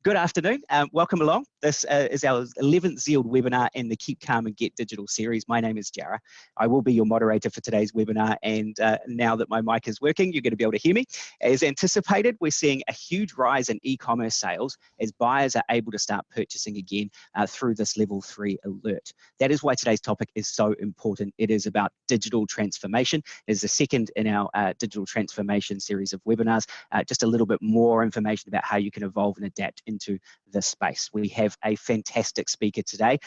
Good afternoon. Welcome along. This is our 11th Zeald webinar in the Keep Calm and Get Digital series. My name is Jara. I will be your moderator for today's webinar, and now that my mic is working, you're going to be able to hear me. As anticipated, we're seeing a huge rise in e-commerce sales as buyers are able to start purchasing again through this level 3 alert. That is why today's topic is so important. It is about digital transformation. It is the second in our digital transformation series of webinars. Just a little bit more information about how you can evolve and adapt into this space. We have a fantastic speaker today,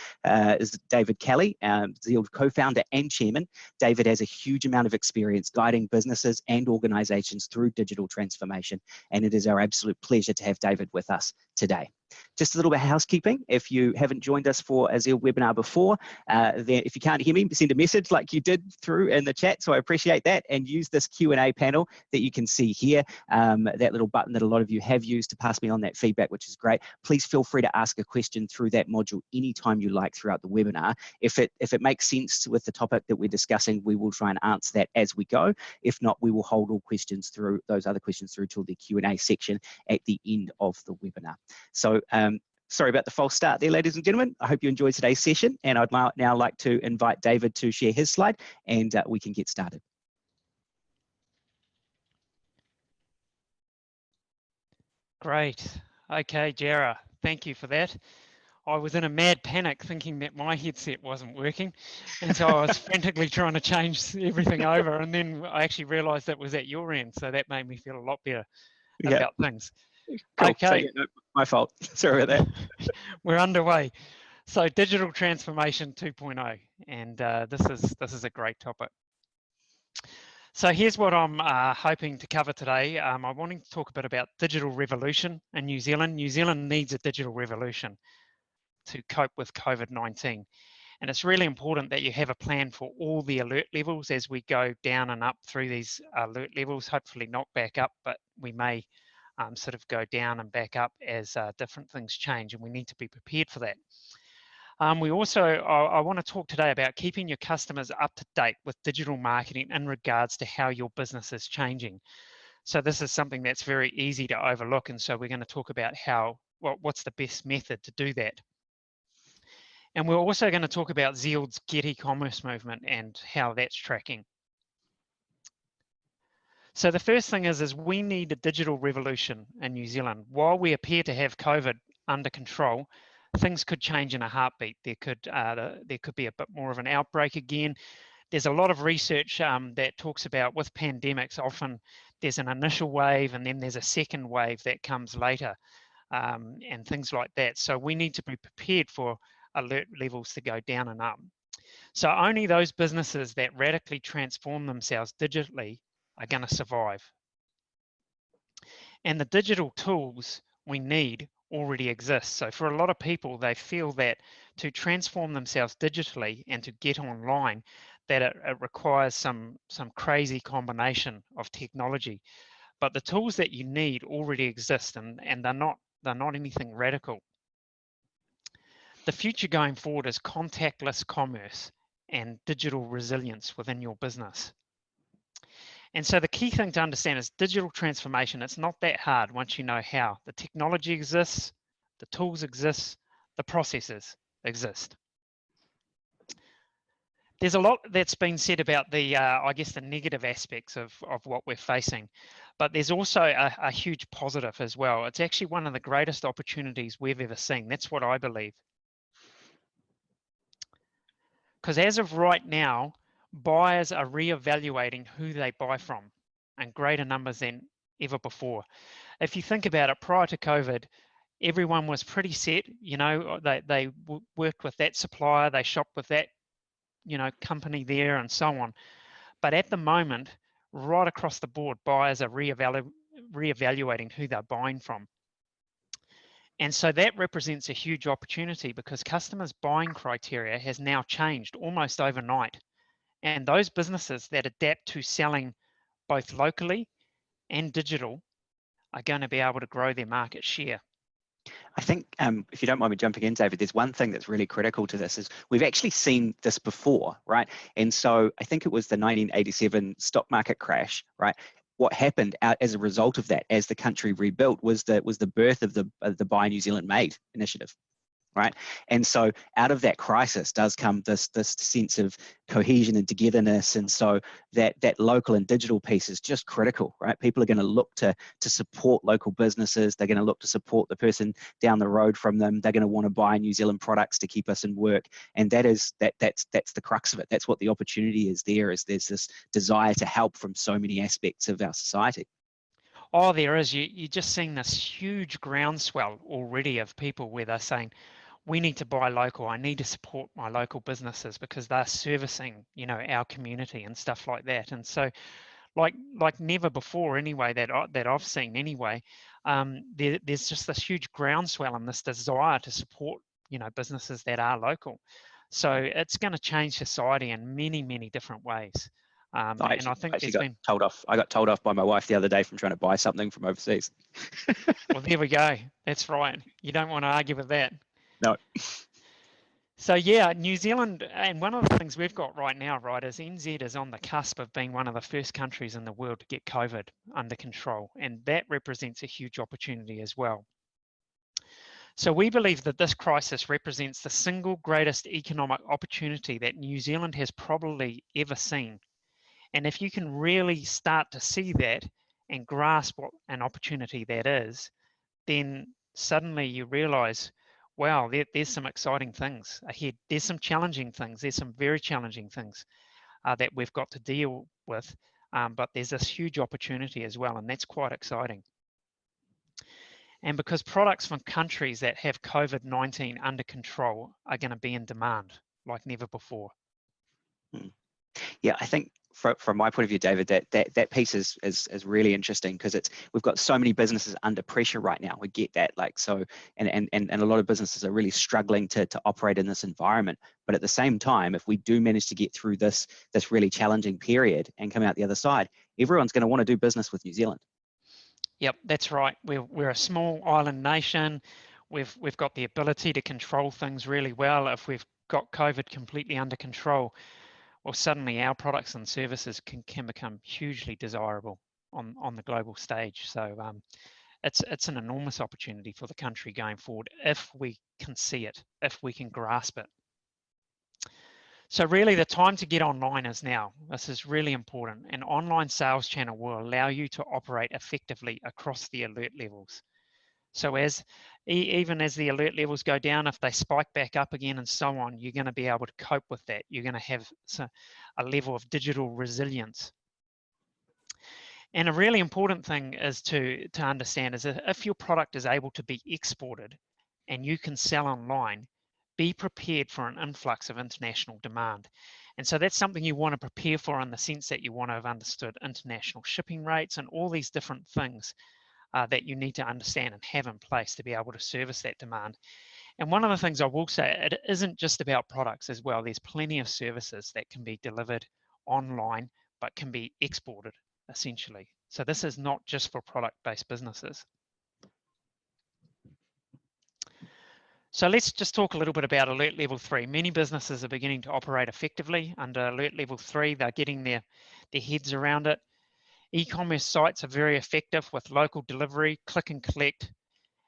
is David Kelly, Zeald co-founder and chairman. David has a huge amount of experience guiding businesses and organizations through digital transformation, and it is our absolute pleasure to have David with us today. Just a little bit of housekeeping. If you haven't joined us for a Zeald webinar before, then if you can't hear me, send a message like you did through in the chat, so I appreciate that, and use this Q&A panel that you can see here, that little button that a lot of you have used to pass me on that feedback, which is great. Please feel free to ask a question through that module anytime you like throughout the webinar. If it makes sense with the topic that we're discussing, we will try and answer that as we go. If not, we will hold all questions through, those other questions through till the Q&A section at the end of the webinar. So sorry about the false start there, ladies and gentlemen. I hope you enjoyed today's session, and I'd now like to invite David to share his slide, and we can get started. Great. Okay, Jara, thank you for that. I was in a mad panic thinking that my headset wasn't working, and so I was frantically trying to change everything over, and then I actually realized that was at your end, so that made me feel a lot better about things. Cool. Okay. So, my fault. Sorry about that. We're underway. So digital transformation 2.0, and this is a great topic. So here's what I'm hoping to cover today. I'm wanting to talk a bit about digital revolution in New Zealand. New Zealand needs a digital revolution to cope with COVID-19. And it's really important that you have a plan for all the alert levels as we go down and up through these alert levels, hopefully not back up, but we may sort of go down and back up as different things change, and we need to be prepared for that. We also, I want to talk today about keeping your customers up to date with digital marketing in regards to how your business is changing. So this is something that's very easy to overlook, and so we're going to talk about what's the best method to do that. And we're also going to talk about Zeald's Get E-commerce movement and how that's tracking. So the first thing is we need a digital revolution in New Zealand. While we appear to have COVID under control, things could change in a heartbeat. There could be a bit more of an outbreak again. There's a lot of research that talks about with pandemics, often there's an initial wave and then there's a second wave that comes later, and things like that. So we need to be prepared for alert levels to go down and up. So only those businesses that radically transform themselves digitally are going to survive. And the digital tools we need already exist. So for a lot of people, they feel that to transform themselves digitally and to get online, that it requires some crazy combination of technology. But the tools that you need already exist, and they're not anything radical. The future going forward is contactless commerce and digital resilience within your business. And so the key thing to understand is digital transformation. It's not that hard once you know how. The technology exists, the tools exist, the processes exist. There's a lot that's been said about the, I guess, the negative aspects of what we're facing, but there's also a huge positive as well. It's actually one of the greatest opportunities we've ever seen. That's what I believe. Because as of right now, buyers are re-evaluating who they buy from in greater numbers than ever before. If you think about it, prior to COVID, everyone was pretty set. You know, they worked with that supplier, they shopped with that, you know, company there and so on. But at the moment, right across the board, buyers are re-evaluating who they're buying from. And so that represents a huge opportunity because customers' buying criteria has now changed almost overnight. And those businesses that adapt to selling both locally and digital are going to be able to grow their market share. I think, if you don't mind me jumping in, David, there's one thing that's really critical to this is we've actually seen this before, right? And so I think it was the 1987 stock market crash, right? what happened out as a result of that, as the country rebuilt, was the birth of the Buy New Zealand Made initiative. Right. And so out of that crisis does come this sense of cohesion and togetherness. And so that local and digital piece is just critical, right? People are going to look to support local businesses. They're going to look to support the person down the road from them. They're going to want to buy New Zealand products to keep us in work. And that's the crux of it. That's what the opportunity is there, is there's this desire to help from so many aspects of our society. Oh, there is. You're just seeing this huge groundswell already of people where they're saying, we need to buy local. I need to support my local businesses because they're servicing, our community and stuff like that. And so, like never before, anyway, that I've seen anyway. There's just this huge groundswell and this desire to support, businesses that are local. So it's going to change society in many, many different ways. And I think I got told off by my wife the other day from trying to buy something from overseas. Well, there we go. That's right. You don't want to argue with that. No. So yeah, New Zealand, and one of the things we've got right now, right, is NZ is on the cusp of being one of the first countries in the world to get COVID under control, and that represents a huge opportunity as well. So we believe that this crisis represents the single greatest economic opportunity that New Zealand has probably ever seen. And if you can really start to see that and grasp what an opportunity that is, then suddenly you realize, wow, there's some exciting things ahead. There's some challenging things. There's some very challenging things that we've got to deal with. But there's this huge opportunity as well, and that's quite exciting. And because products from countries that have COVID-19 under control are going to be in demand like never before. Yeah, I think from my point of view, David, that piece is really interesting, because we've got so many businesses under pressure right now. We get that, and a lot of businesses are really struggling to operate in this environment. But at the same time, if we do manage to get through this really challenging period and come out the other side, everyone's going to want to do business with New Zealand. Yep, that's right. We're a small island nation. We've got the ability to control things really well. If we've got COVID completely under control, well, suddenly our products and services can become hugely desirable on the global stage. So it's an enormous opportunity for the country going forward if we can see it, if we can grasp it. So really the time to get online is now. This is really important. An online sales channel will allow you to operate effectively across the alert levels. So even as the alert levels go down, if they spike back up again and so on, you're going to be able to cope with that. You're going to have a level of digital resilience. And a really important thing is to understand is that if your product is able to be exported and you can sell online, be prepared for an influx of international demand. And so that's something you want to prepare for, in the sense that you want to have understood international shipping rates and all these different things that you need to understand and have in place to be able to service that demand. And one of the things I will say, it isn't just about products as well. There's plenty of services that can be delivered online, but can be exported essentially. So this is not just for product-based businesses. So let's just talk a little bit about Alert Level 3. Many businesses are beginning to operate effectively under Alert Level 3. They're getting their heads around it. E-commerce sites are very effective with local delivery, click and collect.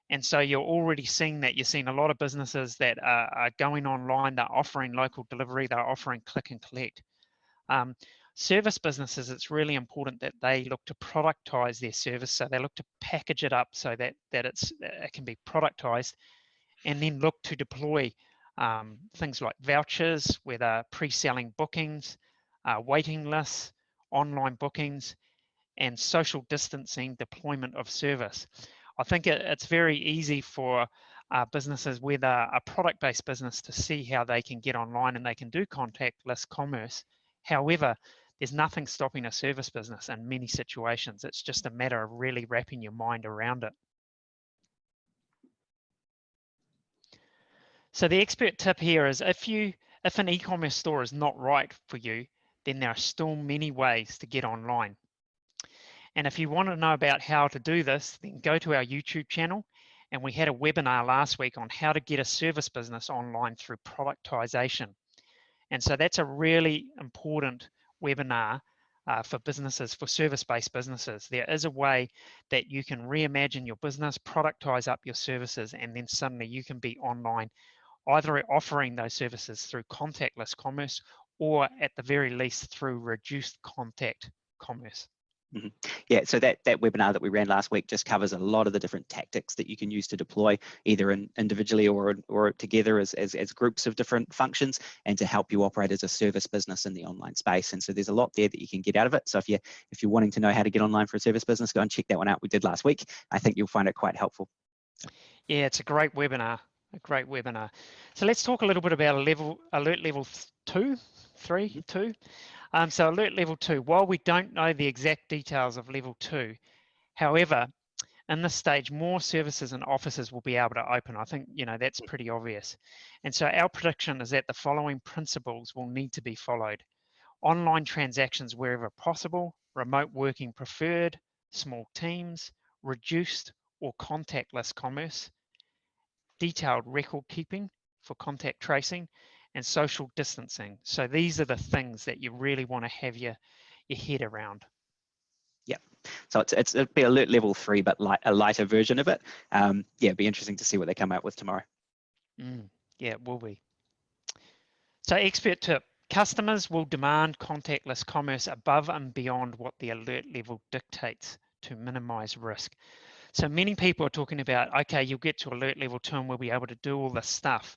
And so you're already seeing that. You're seeing a lot of businesses that are going online. They're offering local delivery. They're offering click and collect. Service businesses, it's really important that they look to productize their service. So they look to package it up so that it can be productized, and then look to deploy things like vouchers, where they're pre-selling bookings, waiting lists, online bookings, and social distancing deployment of service. I think it's very easy for businesses, whether a product-based business, to see how they can get online and they can do contactless commerce. However, there's nothing stopping a service business in many situations. It's just a matter of really wrapping your mind around it. So the expert tip here is, if an e-commerce store is not right for you, then there are still many ways to get online. And if you want to know about how to do this, then go to our YouTube channel. And we had a webinar last week on how to get a service business online through productization. And so that's a really important webinar for businesses, for service-based businesses. There is a way that you can reimagine your business, productize up your services, and then suddenly you can be online, either offering those services through contactless commerce or at the very least through reduced contact commerce. Mm-hmm. Yeah, so that webinar that we ran last week just covers a lot of the different tactics that you can use to deploy either individually or together as groups of different functions, and to help you operate as a service business in the online space. And so there's a lot there that you can get out of it. So if you're wanting to know how to get online for a service business, go and check that one out. We did last week. I think you'll find it quite helpful. Yeah, it's a great webinar. A great webinar. So let's talk a little bit about alert level 2, 3, 2. So alert level 2, while we don't know the exact details of level 2, however, in this stage, more services and offices will be able to open. I think, that's pretty obvious. And so our prediction is that the following principles will need to be followed. Online transactions wherever possible, remote working preferred, small teams, reduced or contactless commerce, detailed record keeping for contact tracing, and social distancing. So these are the things that you really want to have your head around. Yeah, so it'll be alert level 3, but a lighter version of it. Yeah, it'd be interesting to see what they come out with tomorrow. Yeah, it will be. So expert tip, customers will demand contactless commerce above and beyond what the alert level dictates to minimize risk. So many people are talking about, okay, you'll get to alert level 2 and we'll be able to do all this stuff.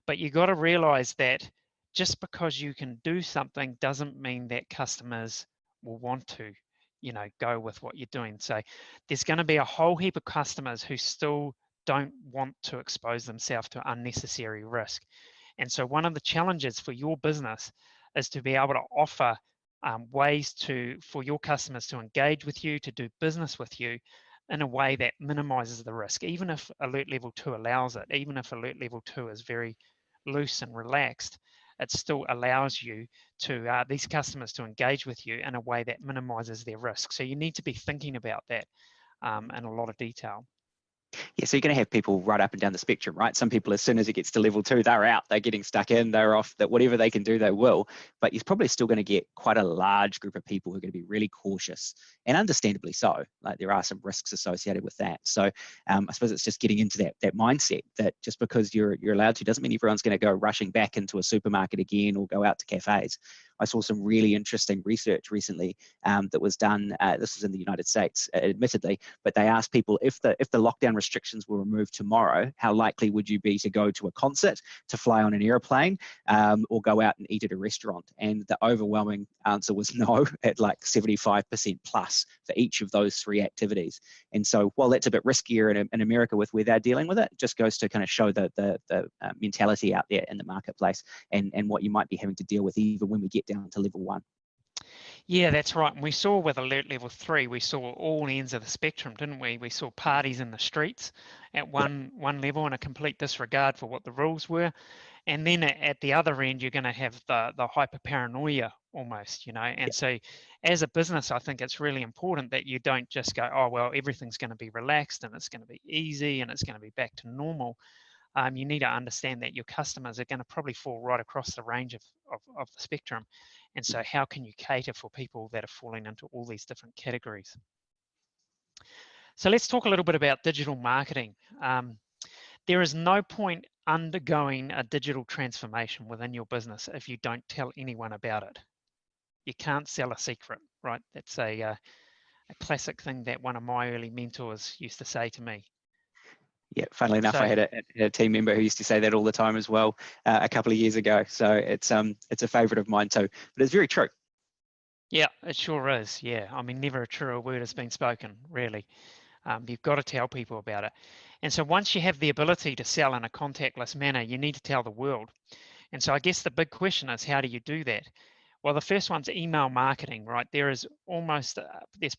But you got to realize that just because you can do something doesn't mean that customers will want to, go with what you're doing. So there's going to be a whole heap of customers who still don't want to expose themselves to unnecessary risk. And so one of the challenges for your business is to be able to offer ways for your customers to engage with you, to do business with you in a way that minimizes the risk. Even if alert level 2 allows it, even if alert level 2 is very loose and relaxed, it still allows you to these customers to engage with you in a way that minimizes their risk. So you need to be thinking about that in a lot of detail. Yeah, so you're going to have people right up and down the spectrum, right? Some people, as soon as it gets to level 2, they're out, they're getting stuck in, they're off, that whatever they can do, they will. But you're probably still going to get quite a large group of people who are going to be really cautious, and understandably so. Like, there are some risks associated with that. So I suppose it's just getting into that mindset that just because you're allowed to doesn't mean everyone's going to go rushing back into a supermarket again or go out to cafes. I saw some really interesting research recently that was done. This was in the United States, admittedly, but they asked people, if the lockdown restrictions were removed tomorrow, how likely would you be to go to a concert, to fly on an airplane, or go out and eat at a restaurant? And the overwhelming answer was no, at like 75% plus for each of those 3 activities. And so while that's a bit riskier in America with where they're dealing with it, it just goes to kind of show the mentality out there in the marketplace and what you might be having to deal with even when we get down to level 1. Yeah, that's right. And we saw with alert level 3, we saw all ends of the spectrum, didn't we? We saw parties in the streets at one level and a complete disregard for what the rules were. And then at the other end, you're going to have the hyper paranoia almost, And so as a business, I think it's really important that you don't just go, oh, well, everything's going to be relaxed and it's going to be easy and it's going to be back to normal. You need to understand that your customers are going to probably fall right across the range of the spectrum. And so how can you cater for people that are falling into all these different categories? So let's talk a little bit about digital marketing. There is no point undergoing a digital transformation within your business if you don't tell anyone about it. You can't sell a secret, right? That's a classic thing that one of my early mentors used to say to me. Yeah, funnily enough, I had a team member who used to say that all the time as well a couple of years ago. So it's a favourite of mine too, but it's very true. Yeah, it sure is. Yeah, I mean, never a truer word has been spoken, really. You've got to tell people about it. And so once you have the ability to sell in a contactless manner, you need to tell the world. And so I guess the big question is, how do you do that? Well, the first one's email marketing, right? There's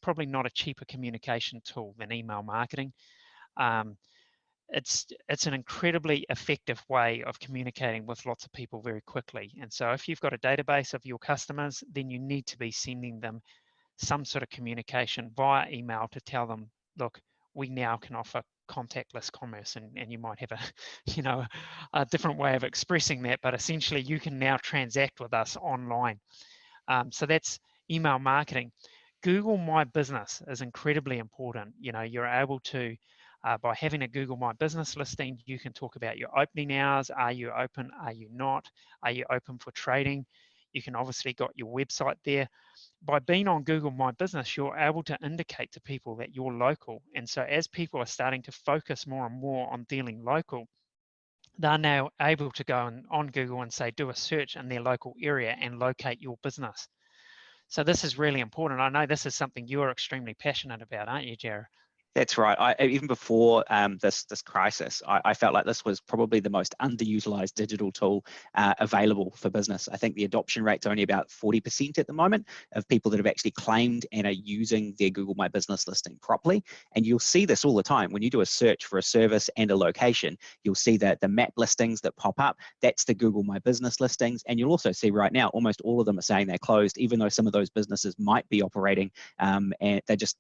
probably not a cheaper communication tool than email marketing. It's an incredibly effective way of communicating with lots of people very quickly. And so if you've got a database of your customers, then you need to be sending them some sort of communication via email to tell them, look, we now can offer contactless commerce, and you might have a different way of expressing that, but essentially you can now transact with us online. So that's email marketing, Google My Business is incredibly important. You're able to, by having a Google My Business listing, you can talk about your opening hours. Are you open? Are you not? Are you open for trading? You can obviously got your website there. By being on Google My Business, you're able to indicate to people that you're local. And so as people are starting to focus more and more on dealing local, they're now able to go on Google and say, do a search in their local area and locate your business. So this is really important. I know this is something you're extremely passionate about, aren't you, Jared? That's right. Even before this crisis, I felt like this was probably the most underutilized digital tool available for business. I think the adoption rate's only about 40% at the moment of people that have actually claimed and are using their Google My Business listing properly. And you'll see this all the time. When you do a search for a service and a location, you'll see that the map listings that pop up, that's the Google My Business listings. And you'll also see right now, almost all of them are saying they're closed, even though some of those businesses might be operating, and they're just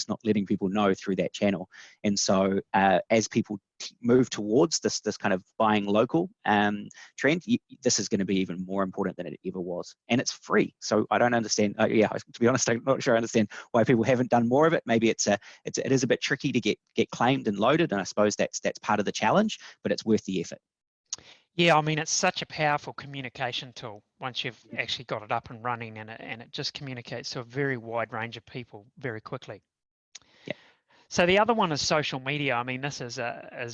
not letting people know through that channel. And so as people move towards this kind of buying local trend, this is going to be even more important than it ever was, and it's free. So I don't understand. To be honest, I'm not sure I understand why people haven't done more of it. Maybe it is a bit tricky to get claimed and loaded, and I suppose that's part of the challenge, but it's worth the effort. Yeah, I mean, it's such a powerful communication tool once you've actually got it up and running, and it just communicates to a very wide range of people very quickly. So the other one is social media. I mean, this is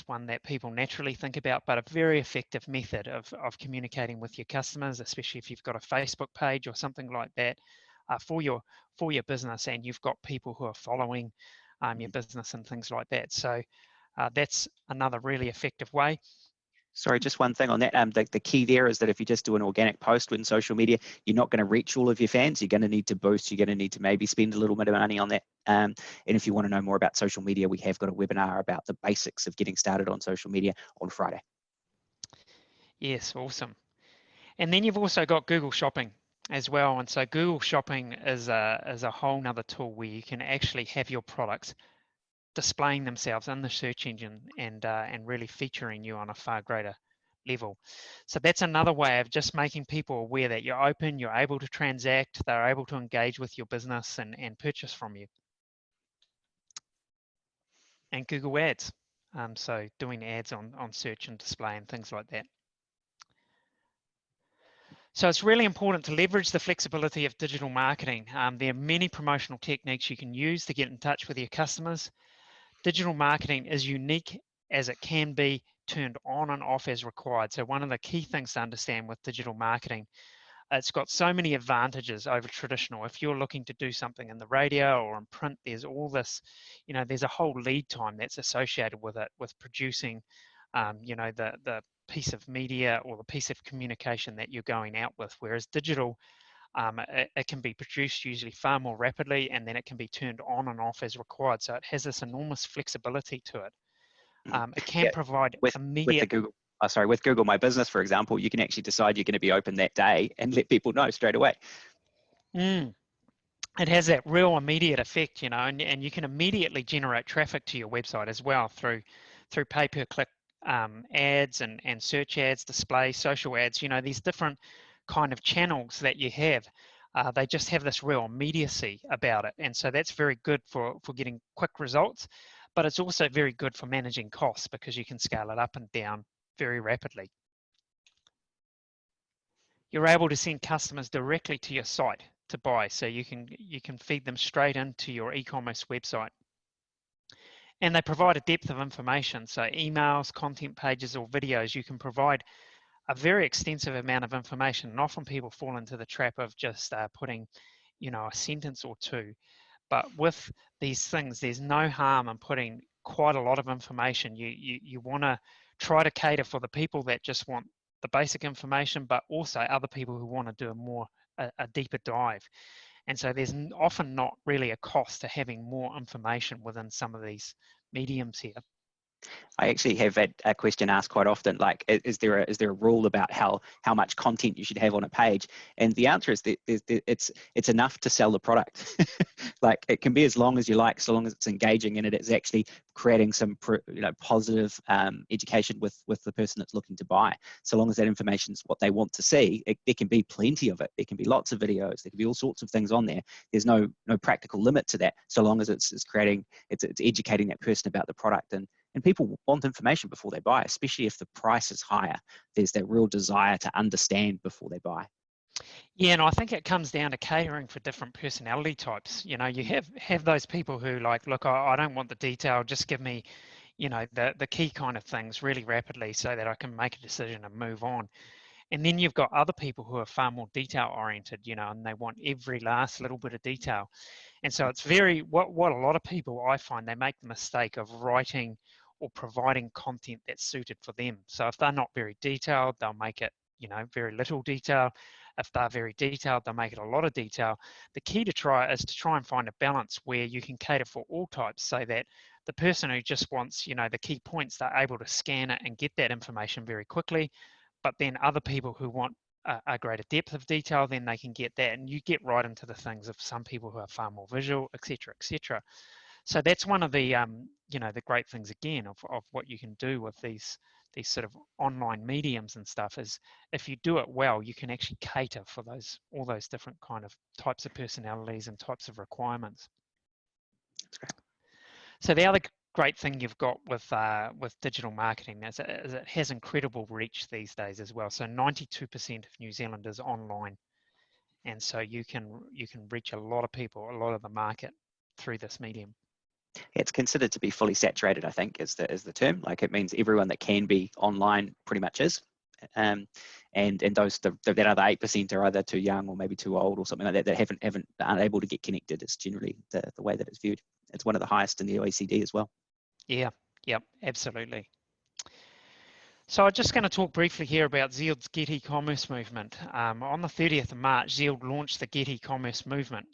one that people naturally think about, but a very effective method of communicating with your customers, especially if you've got a Facebook page or something like that for your business, and you've got people who are following your business and things like that. So that's another really effective way. Sorry, just one thing on that. The key there is that if you just do an organic post in social media, you're not going to reach all of your fans. You're going to need to boost. You're going to need to maybe spend a little bit of money on that. And if you want to know more about social media, we have got a webinar about the basics of getting started on social media on Friday. Yes, awesome. And then you've also got Google Shopping as well. And so Google Shopping is a whole nother tool where you can actually have your products displaying themselves in the search engine and really featuring you on a far greater level. So that's another way of just making people aware that you're open, you're able to transact, they're able to engage with your business and purchase from you. And Google Ads, so doing ads on search and display and things like that. So it's really important to leverage the flexibility of digital marketing. There are many promotional techniques you can use to get in touch with your customers. Digital marketing is unique as it can be turned on and off as required. So one of the key things to understand with digital marketing, it's got so many advantages over traditional. If you're looking to do something in the radio or in print, there's all this, there's a whole lead time that's associated with it, with producing, the piece of media or the piece of communication that you're going out with. Whereas digital, it can be produced usually far more rapidly, and then it can be turned on and off as required. So it has this enormous flexibility to it. It can provide immediate. With Google My Business, for example, you can actually decide you're going to be open that day and let people know straight away. It has that real immediate effect, and you can immediately generate traffic to your website as well through pay-per-click ads and search ads, display, social ads. These different kind of channels that you have, they just have this real immediacy about it, and so that's very good for getting quick results, but it's also very good for managing costs because you can scale it up and down very rapidly. You're able to send customers directly to your site to buy, so you can feed them straight into your e-commerce website. And they provide a depth of information, so emails, content pages, or videos. You can provide a very extensive amount of information, and often people fall into the trap of just putting, a sentence or two. But with these things, there's no harm in putting quite a lot of information. You want to try to cater for the people that just want the basic information, but also other people who want to do a deeper dive. And so there's often not really a cost to having more information within some of these mediums here. I actually have had a question asked quite often, like, is there a rule about how much content you should have on a page? And the answer is that it's enough to sell the product. Like, it can be as long as you like, so long as it's engaging and it is actually creating some positive education with the person that's looking to buy. So long as that information is what they want to see, there can be plenty of it. There can be lots of videos. There can be all sorts of things on there. There's no practical limit to that, so long as it's educating that person about the product. And people want information before they buy, especially if the price is higher. There's that real desire to understand before they buy. Yeah, and I think it comes down to catering for different personality types. You know, you have those people who like, look, I don't want the detail, just give me, you know, the key kind of things really rapidly so that I can make a decision and move on. And then you've got other people who are far more detail oriented, you know, and they want every last little bit of detail. And so it's what a lot of people, I find, they make the mistake of writing or providing content that's suited for them. So if they're not very detailed, they'll make it, you know, very little detail. If they're very detailed, they'll make it a lot of detail. The key to try and find a balance where you can cater for all types, so that the person who just wants, you know, the key points, they're able to scan it and get that information very quickly. But then other people who want a greater depth of detail, then they can get that, and you get right into the things of some people who are far more visual, etc., etc. So that's one of the you know, the great things again of what you can do with these sort of online mediums and stuff is, if you do it well, you can actually cater for all those different kind of types of personalities and types of requirements. So the other great thing you've got with digital marketing is it has incredible reach these days as well. So 92% of New Zealand is online, and so you can reach a lot of people, a lot of the market through this medium. It's considered to be fully saturated, I think, is the term. Like, it means everyone that can be online pretty much is. And those that other 8% are either too young or maybe too old or something like that aren't able to get connected. It's generally the way that it's viewed. It's one of the highest in the OECD as well. Yeah, yep, absolutely. So I'm just going to talk briefly here about Zeald's Get E-commerce movement. On the 30th of March, Zeald launched the Get E-commerce movement.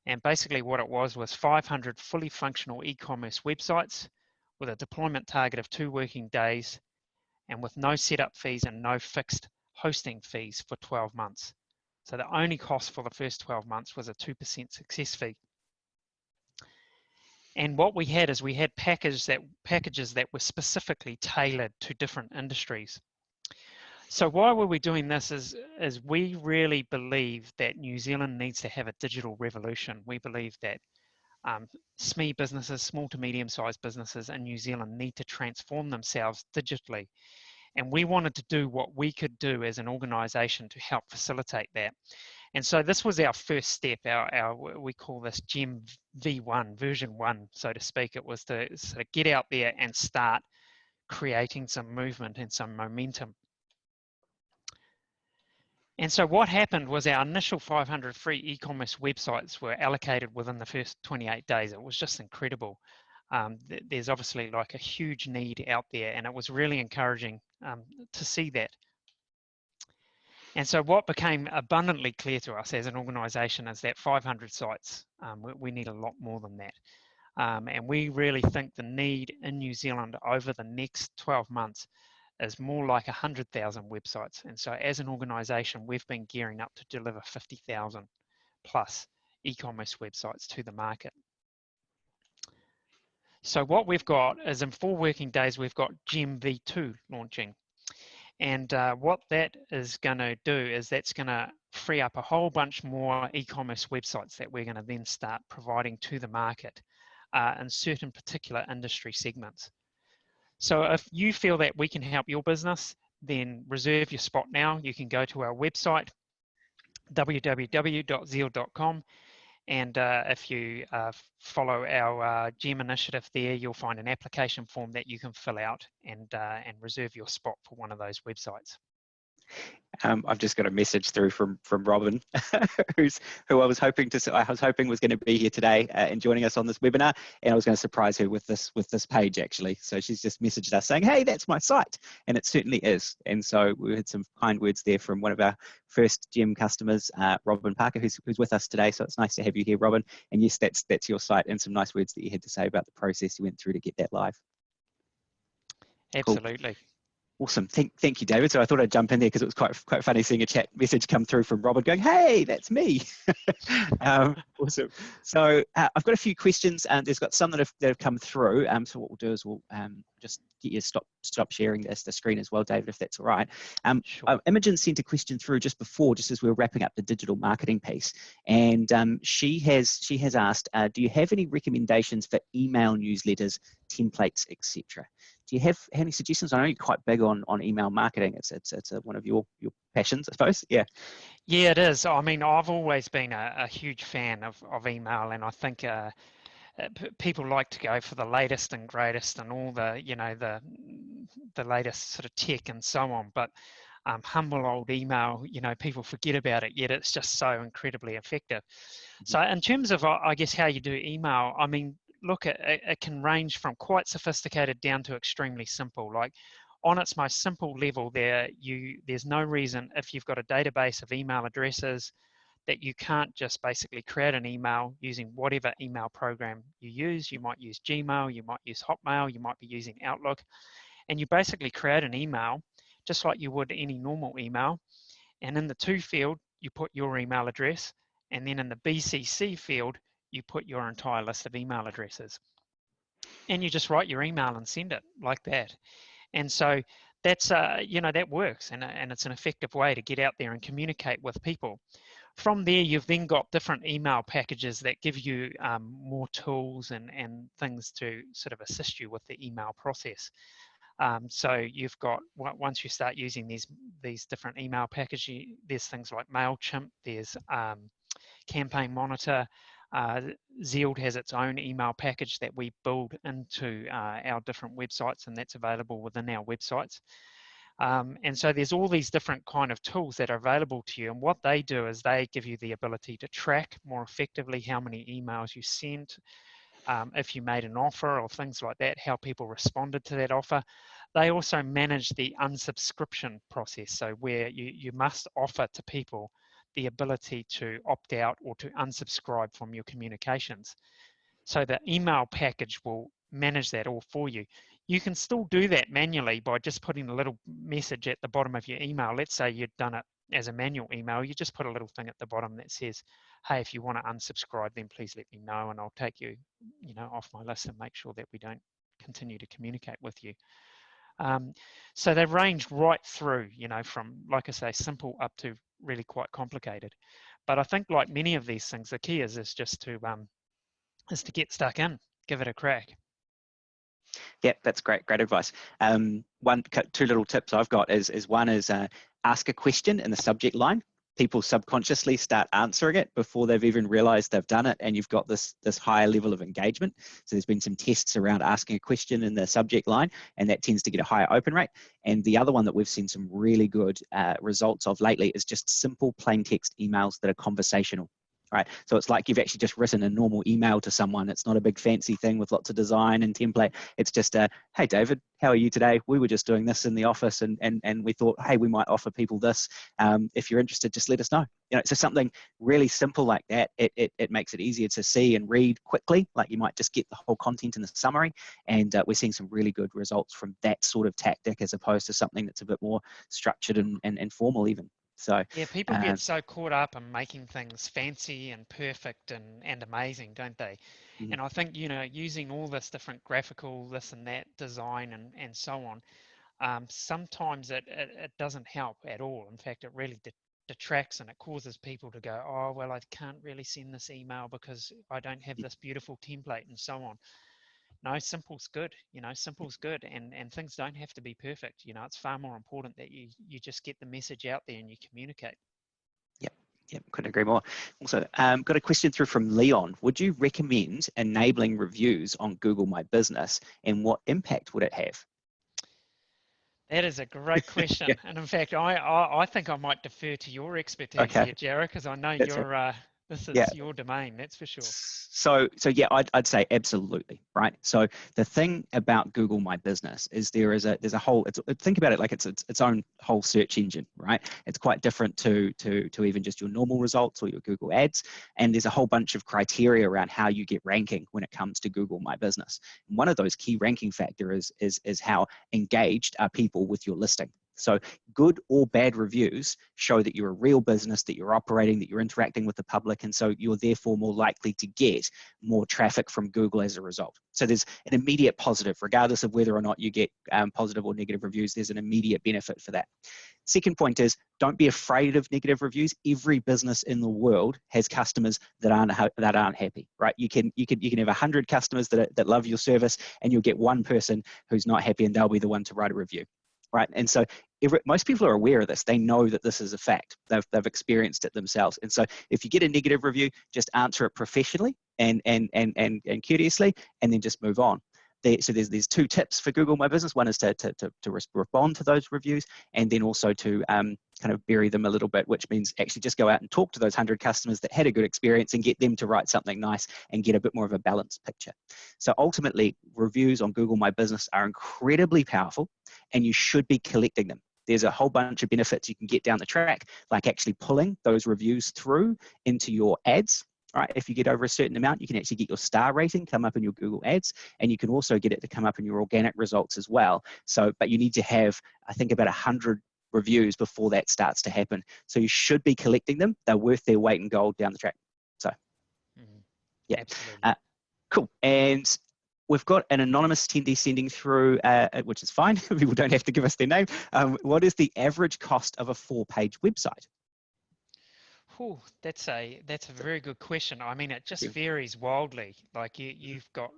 And basically what it was 500 fully functional e-commerce websites with a deployment target of 2 working days, and with no setup fees and no fixed hosting fees for 12 months. So the only cost for the first 12 months was a 2% success fee. And what we had is packages that were specifically tailored to different industries. So why were we doing this is we really believe that New Zealand needs to have a digital revolution. We believe that SME businesses, small to medium-sized businesses in New Zealand, need to transform themselves digitally. And we wanted to do what we could do as an organisation to help facilitate that. And so this was our first step, we call this GEM V1, version 1, so to speak. It was to sort of get out there and start creating some movement and some momentum. And so what happened was our initial 500 free e-commerce websites were allocated within the first 28 days. It was just incredible. There's obviously like a huge need out there, and it was really encouraging to see that. And so what became abundantly clear to us as an organisation is that 500 sites, we need a lot more than that. And we really think the need in New Zealand over the next 12 months is more like 100,000 websites. And so as an organisation, we've been gearing up to deliver 50,000 plus e-commerce websites to the market. So what we've got is, in 4 working days, we've got GEM V2 launching. And what that is going to do is that's going to free up a whole bunch more e-commerce websites that we're going to then start providing to the market in certain particular industry segments. So if you feel that we can help your business, then reserve your spot now. You can go to our website, www.zeald.com. And if you follow our GEM initiative there, you'll find an application form that you can fill out and reserve your spot for one of those websites. I've just got a message through from Robin, who I was hoping was going to be here today and joining us on this webinar, and I was going to surprise her with this page actually. So she's just messaged us saying, "Hey, that's my site," and it certainly is. And so we had some kind words there from one of our first GEM customers, Robin Parker, who's with us today. So it's nice to have you here, Robin. And yes, that's your site, and some nice words that you had to say about the process you went through to get that live. Cool. Absolutely. Awesome. Thank you, David. So I thought I'd jump in there because it was quite funny seeing a chat message come through from Robert going, "Hey, that's me." Awesome. So I've got a few questions, and there's got some that have come through. So what we'll do is we'll just get you to stop sharing the screen as well, David, if that's all right. Sure. Imogen sent a question through just as we were wrapping up the digital marketing piece, and she has asked, do you have any recommendations for email newsletters, templates, etc.? Do you have any suggestions? I know you're quite big on email marketing. It's one of your passions, I suppose. Yeah. Yeah, it is. I mean, I've always been a huge fan of email, and I think people like to go for the latest and greatest and all the, the latest sort of tech and so on. But humble old email, people forget about it, yet it's just so incredibly effective. So in terms of, I guess, how you do email, I mean, look, it can range from quite sophisticated down to extremely simple. Like on its most simple level there's no reason, if you've got a database of email addresses, that you can't just basically create an email using whatever email program you use. You might use Gmail, you might use Hotmail, you might be using Outlook, and you basically create an email just like you would any normal email. And in the to field, you put your email address, and then in the BCC field, you put your entire list of email addresses. And you just write your email and send it like that. And so that's, that works, and it's an effective way to get out there and communicate with people. From there, you've then got different email packages that give you more tools and things to sort of assist you with the email process. So you've got, once you start using these different email packages, there's things like MailChimp, there's Campaign Monitor. Zeald has its own email package that we build into our different websites, and that's available within our websites. And so there's all these different kind of tools that are available to you, and what they do is they give you the ability to track more effectively how many emails you sent, if you made an offer or things like that, how people responded to that offer. They also manage the unsubscription process, so where you must offer to people the ability to opt out or to unsubscribe from your communications. So the email package will manage that all for you. You can still do that manually by just putting a little message at the bottom of your email. Let's say you'd done it as a manual email. You just put a little thing at the bottom that says, hey, if you want to unsubscribe, then please let me know, and I'll take you, off my list and make sure that we don't continue to communicate with you. So they've ranged right through, from, like I say, simple up to really quite complicated. But I think, like many of these things, the key is just to get stuck in, give it a crack. Yeah, that's great advice. Two little tips I've got is one is ask a question in the subject line. People subconsciously start answering it before they've even realized they've done it, and you've got this higher level of engagement. So there's been some tests around asking a question in the subject line, and that tends to get a higher open rate. And the other one that we've seen some really good results of lately is just simple plain text emails that are conversational. Right, so it's like you've actually just written a normal email to someone. It's not a big fancy thing with lots of design and template. It's just hey David, how are you today? We were just doing this in the office, and we thought, hey, we might offer people this. If you're interested, just let us know. So something really simple like that. It makes it easier to see and read quickly. Like you might just get the whole content in the summary, and we're seeing some really good results from that sort of tactic, as opposed to something that's a bit more structured and formal even. So yeah, people get so caught up in making things fancy and perfect and amazing, don't they? Mm-hmm. And I think, using all this different graphical, this and that design and so on, sometimes it doesn't help at all. In fact, it really detracts, and it causes people to go, oh, well, I can't really send this email because I don't have this beautiful template and so on. No, simple's good. Simple's good, and things don't have to be perfect. It's far more important that you just get the message out there and you communicate. Yep, couldn't agree more. Also, got a question through from Leon. Would you recommend enabling reviews on Google My Business, and what impact would it have? That is a great question. Yeah. And in fact, I think I might defer to your expertise Okay. here, Jarrah, because I know That's you're This Yeah. is your domain, that's for sure. So yeah, I'd say absolutely, right? So the thing about Google My Business is there's a whole, think about it like it's its own whole search engine, right? It's quite different to even just your normal results or your Google ads. And there's a whole bunch of criteria around how you get ranking when it comes to Google My Business. And one of those key ranking factors is how engaged are people with your listing. So good or bad reviews show that you're a real business, that you're operating, that you're interacting with the public, and so you're therefore more likely to get more traffic from Google as a result. So there's an immediate positive, regardless of whether or not you get positive or negative reviews, there's an immediate benefit for that. Second point is, don't be afraid of negative reviews. Every business in the world has customers that aren't happy, right? You can have 100 customers that love your service, and you'll get one person who's not happy, and they'll be the one to write a review, right? And so most people are aware of this. They know that this is a fact. They've experienced it themselves. And so if you get a negative review, just answer it professionally and courteously, and then just move on. So there's two tips for Google My Business. One is to respond to those reviews, and then also to kind of bury them a little bit, which means actually just go out and talk to those 100 customers that had a good experience and get them to write something nice and get a bit more of a balanced picture. So ultimately, reviews on Google My Business are incredibly powerful, and you should be collecting them. There's a whole bunch of benefits you can get down the track, like actually pulling those reviews through into your ads. Right, if you get over a certain amount, you can actually get your star rating come up in your Google ads, and you can also get it to come up in your organic results as well. So, but you need to have, I think, about 100 reviews before that starts to happen. So you should be collecting them. They're worth their weight in gold down the track. So, yeah, absolutely. Cool. And we've got an anonymous attendee sending through, which is fine. People don't have to give us their name. What is the average cost of a 4-page website? Oh, that's a very good question. I mean, it just varies wildly. Like you've got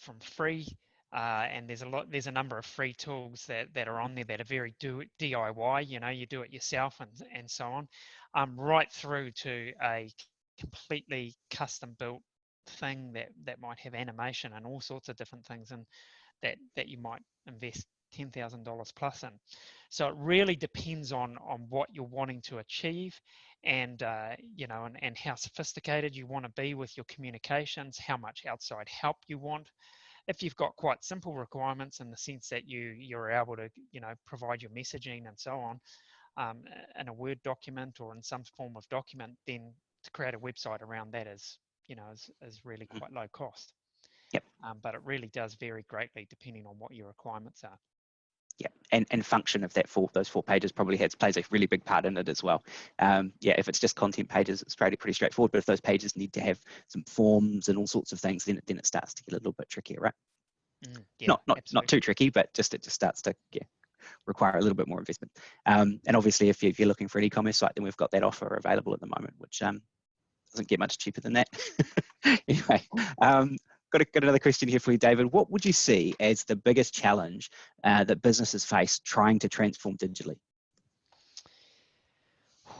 from free, and there's a number of free tools that are on there that are very DIY. You do it yourself and so on, right through to a completely custom built thing that might have animation and all sorts of different things, and that you might invest $10,000 plus in. So it really depends on what you're wanting to achieve, and and how sophisticated you want to be with your communications, how much outside help you want. If you've got quite simple requirements in the sense that you're able to provide your messaging and so on in a Word document or in some form of document, then to create a website around that is really quite low cost. Yep. But it really does vary greatly depending on what your requirements are. Yeah, and function of those 4 pages probably plays a really big part in it as well. Yeah, if it's just content pages, it's pretty straightforward. But if those pages need to have some forms and all sorts of things, then it starts to get a little bit trickier, right? Yeah, not too tricky, but it just starts to require a little bit more investment. And obviously, if you're looking for an e-commerce site, then we've got that offer available at the moment, which doesn't get much cheaper than that. Anyway, got another question here for you, David. What would you see as the biggest challenge that businesses face trying to transform digitally?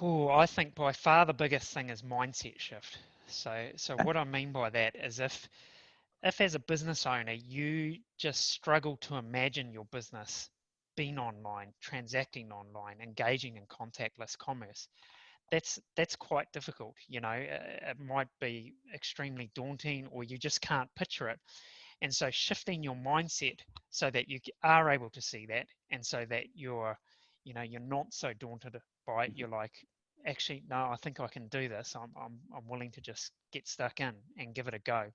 I think by far the biggest thing is mindset shift. So what I mean by that is if as a business owner you just struggle to imagine your business being online, transacting online, engaging in contactless commerce, that's quite difficult. It might be extremely daunting, or you just can't picture it. And so shifting your mindset so that you are able to see that, and so that you're not so daunted by it. You're like, actually, no, I think I can do this. I'm willing to just get stuck in and give it a go.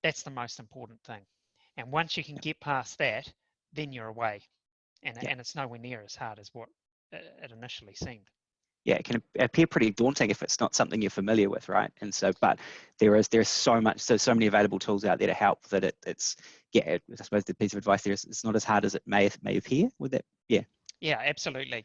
That's the most important thing. And once you can get past that, then you're away, and it's nowhere near as hard as what it initially seemed. Yeah, it can appear pretty daunting if it's not something you're familiar with, right? And so, but there's so many available tools out there to help that it's I suppose the piece of advice there is it's not as hard as it may appear. With that, yeah. Yeah, absolutely.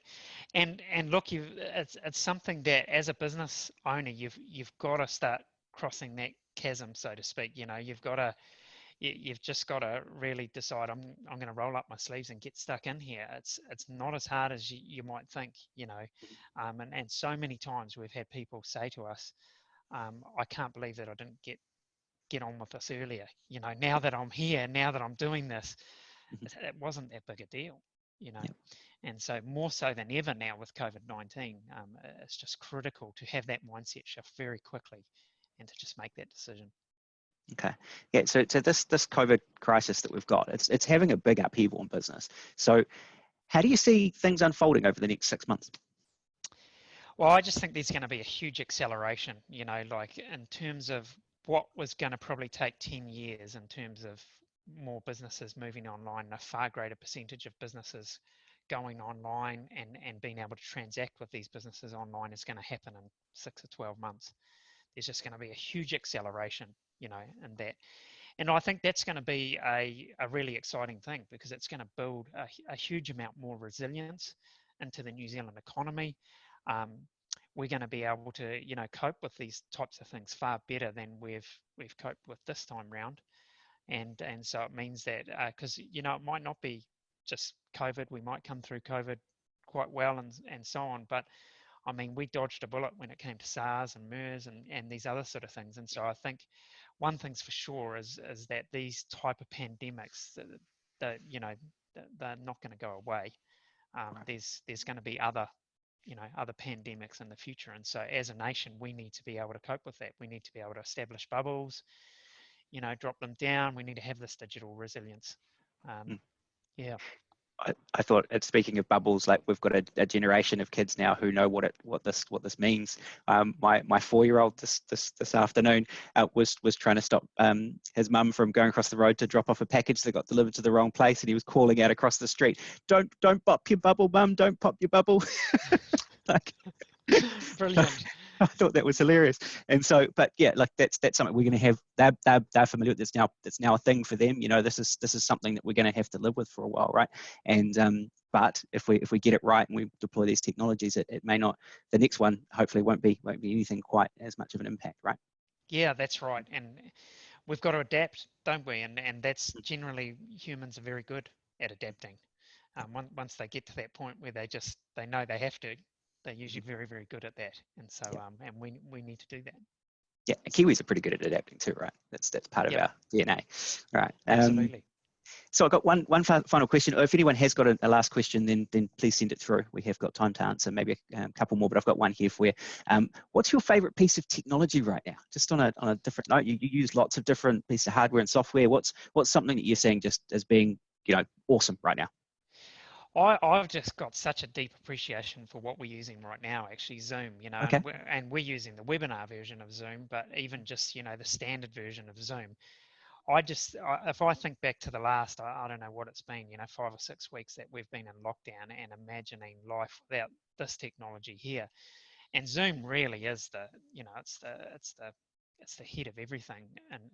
And look, it's something that as a business owner you've got to start crossing that chasm, so to speak. You've just got to really decide, I'm going to roll up my sleeves and get stuck in here. It's not as hard as you might think, and so many times we've had people say to us, I can't believe that I didn't get on with this earlier. Now that I'm here, now that I'm doing this, it wasn't that big a deal. Yep. And so more so than ever now with COVID-19, it's just critical to have that mindset shift very quickly and to just make that decision. Okay. Yeah. So this COVID crisis that we've got, it's having a big upheaval in business. So how do you see things unfolding over the next 6 months? Well, I just think there's going to be a huge acceleration, like in terms of what was going to probably take 10 years in terms of more businesses moving online, a far greater percentage of businesses going online and being able to transact with these businesses online is going to happen in 6 or 12 months. There's just going to be a huge acceleration, in that. And I think that's going to be a really exciting thing, because it's going to build a huge amount more resilience into the New Zealand economy. We're going to be able to, cope with these types of things far better than we've coped with this time round. And so it means that, because, it might not be just COVID, we might come through COVID quite well and so on. But I mean, we dodged a bullet when it came to SARS and MERS and these other sort of things. And so I think one thing's for sure is that these type of pandemics, they're not going to go away. There's going to be other pandemics in the future. And so as a nation, we need to be able to cope with that. We need to be able to establish bubbles, drop them down. We need to have this digital resilience. Yeah. I thought, speaking of bubbles, like we've got a generation of kids now who know what this means. My 4-year-old this afternoon was trying to stop his mum from going across the road to drop off a package that got delivered to the wrong place, and he was calling out across the street, "Don't pop your bubble, mum! Don't pop your bubble!" Like, brilliant. I thought that was hilarious. And so, but yeah, like that's something we're going to have. They're familiar with this now. It's now a thing for them. This is something that we're going to have to live with for a while, right? And but if we get it right and we deploy these technologies, it may not. The next one hopefully won't be anything quite as much of an impact, right? Yeah, that's right. And we've got to adapt, don't we? And that's generally, humans are very good at adapting. Once they get to that point where they know they have to, they're usually very, very good at that. And so, and we need to do that. Yeah, Kiwis are pretty good at adapting too, right? That's part of our DNA, right? Absolutely. So I've got one final question. If anyone has got a last question, then please send it through. We have got time to answer maybe a couple more, but I've got one here for you. What's your favorite piece of technology right now? Just on a different note, you use lots of different pieces of hardware and software. What's something that you're seeing just as being awesome right now? I've just got such a deep appreciation for what we're using right now, actually, Zoom, Okay. and we're using the webinar version of Zoom, but even just, the standard version of Zoom. If I think back to the last, I don't know what it's been, 5 or 6 weeks that we've been in lockdown, and imagining life without this technology here. And Zoom really is it's the head of everything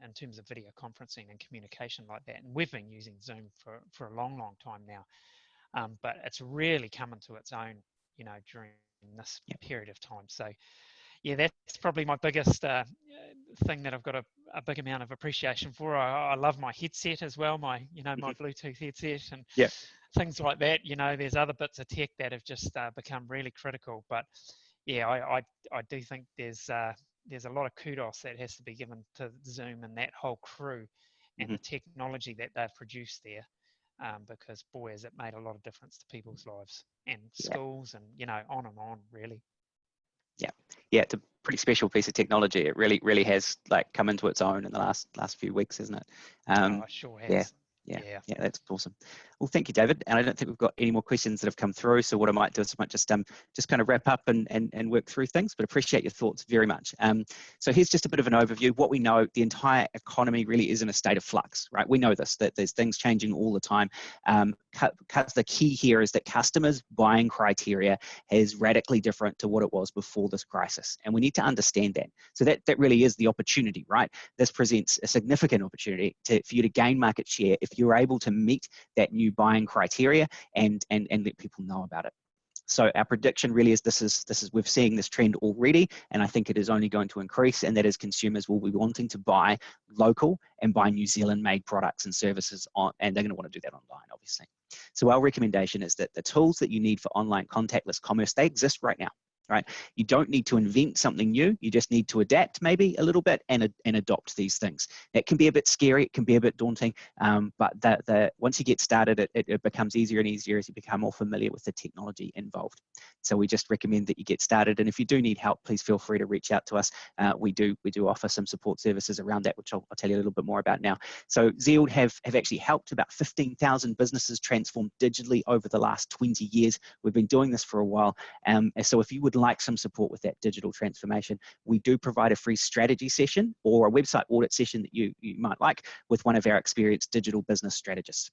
in terms of video conferencing and communication like that. And we've been using Zoom for a long, long time now. But it's really coming to its own, during this period of time. So, yeah, that's probably my biggest thing that I've got a big amount of appreciation for. I love my headset as well, my Bluetooth headset and things like that. There's other bits of tech that have just become really critical. But yeah, I do think there's a lot of kudos that has to be given to Zoom and that whole crew and the technology that they've produced there. Because boy, has it made a lot of difference to people's lives and schools and on and on, really. Yeah, it's a pretty special piece of technology. It really has come into its own in the last few weeks, isn't it? It sure has. Yeah, that's awesome. Well, thank you, David. And I don't think we've got any more questions that have come through. So what I might do is I might just kind of wrap up and work through things, but appreciate your thoughts very much. So here's just a bit of an overview. What we know, the entire economy really is in a state of flux, right? We know this, that there's things changing all the time. The key here is that customers' buying criteria is radically different to what it was before this crisis. And we need to understand that. So that really is the opportunity, right? This presents a significant opportunity for you to gain market share if you're able to meet that new buying criteria and let people know about it. So our prediction really is we're seeing this trend already, and I think it is only going to increase, and that is consumers will be wanting to buy local and buy New Zealand made products and services and they're going to want to do that online, obviously. So our recommendation is that the tools that you need for online contactless commerce, they exist right now. right? You don't need to invent something new. You just need to adapt maybe a little bit and adopt these things. It can be a bit scary. It can be a bit daunting, but once you get started, it becomes easier and easier as you become more familiar with the technology involved. So we just recommend that you get started. And if you do need help, please feel free to reach out to us. We do offer some support services around that, which I'll tell you a little bit more about now. So Zeald have actually helped about 15,000 businesses transform digitally over the last 20 years. We've been doing this for a while. So if you would like some support with that digital transformation, we do provide a free strategy session or a website audit session that you might like with one of our experienced digital business strategists.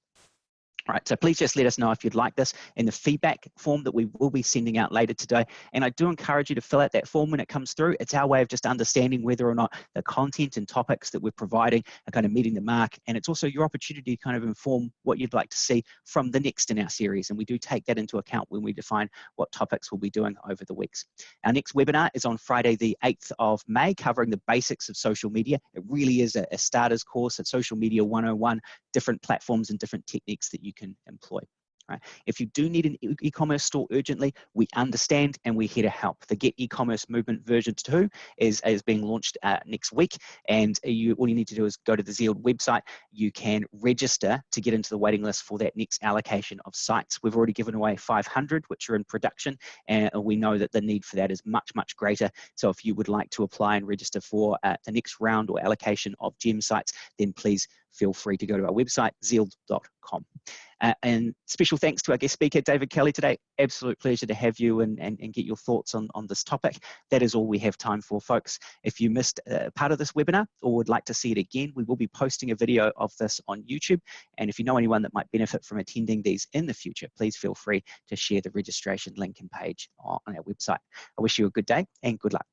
All right, so please just let us know if you'd like this in the feedback form that we will be sending out later today. And I do encourage you to fill out that form when it comes through. It's our way of just understanding whether or not the content and topics that we're providing are kind of meeting the mark. And it's also your opportunity to kind of inform what you'd like to see from the next in our series. And we do take that into account when we define what topics we'll be doing over the weeks. Our next webinar is on Friday, the 8th of May, covering the basics of social media. It really is a starter's course at Social Media 101, different platforms and different techniques that you can employ. Right. If you do need an e-commerce store urgently, we understand and we're here to help. The Get E-commerce Movement version 2 is being launched next week, and all you need to do is go to the Zeald website. You can register to get into the waiting list for that next allocation of sites. We've already given away 500, which are in production, and we know that the need for that is much, much greater. So if you would like to apply and register for the next round or allocation of gem sites, then please feel free to go to our website, zeald.com. And special thanks to our guest speaker, David Kelly, today. Absolute pleasure to have you and get your thoughts on this topic. That is all we have time for, folks. If you missed part of this webinar or would like to see it again, we will be posting a video of this on YouTube. And if you know anyone that might benefit from attending these in the future, please feel free to share the registration link and page on our website. I wish you a good day and good luck.